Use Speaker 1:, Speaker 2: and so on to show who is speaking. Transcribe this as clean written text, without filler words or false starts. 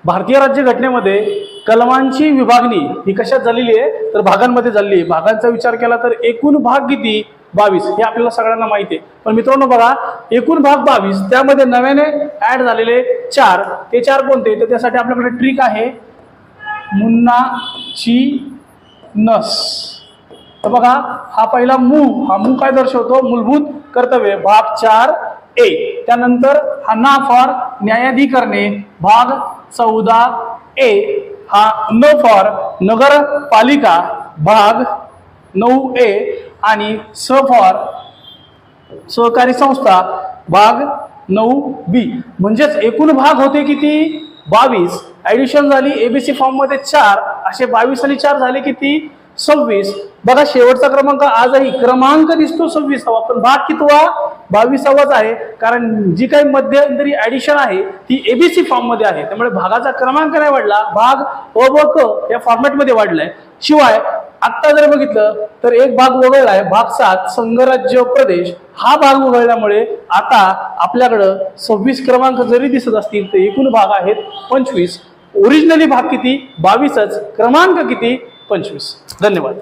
Speaker 1: भारतीय राज्यघटनेमध्ये कलमांची विभागणी ही कशात झालेली आहे तर भागांमध्ये झालेली आहे। भागांचा विचार केला तर एकूण भाग किती 22 हे आपल्याला सगळ्यांना माहिती आहे। पण मित्रांनो बघा एकूण भाग 22 त्यामध्ये नव्याने ऍड झालेले 4 ते 4 कोणते तर त्यासाठी आपल्याकडे ट्रिक आहे मुन्नाची नस। तर बघा हा पहिला हा मू काय दर्शवतो मूलभूत कर्तव्य भाग 4A। त्यानंतर हा ना फॉर न्यायाधिकरणे भाग 14A। हा न फॉर नगरपालिका भाग 9A आणि स फॉर सहकारी संस्था भाग 9B। म्हणजेच एकूण भाग होते किती 22 ऍडिशन झाली एबीसी फॉर्म मध्ये 4 असे 22 आणि 4 झाले किती 26। बघा शेवटचा क्रमांक आजही क्रमांक दिसतो 26वा पण भाग कितवा 22वाच आहे कारण जी काही मध्यंतरी ऍडिशन आहे ती एबीसी फॉर्म मध्ये आहे त्यामुळे भागाचा क्रमांक नाही वाढला भाग अ व क या फॉर्मॅट मध्ये वाढलाय। शिवाय आता जर बघितलं तर एक भाग वगळलाय भाग 7 संघराज्य प्रदेश हा भाग वगळल्यामुळे आता आपल्याकडं 26 क्रमांक जरी दिसत असतील तर एकूण भाग आहेत 25। ओरिजिनली भाग किती 22च क्रमांक किती 25। धन्यवाद।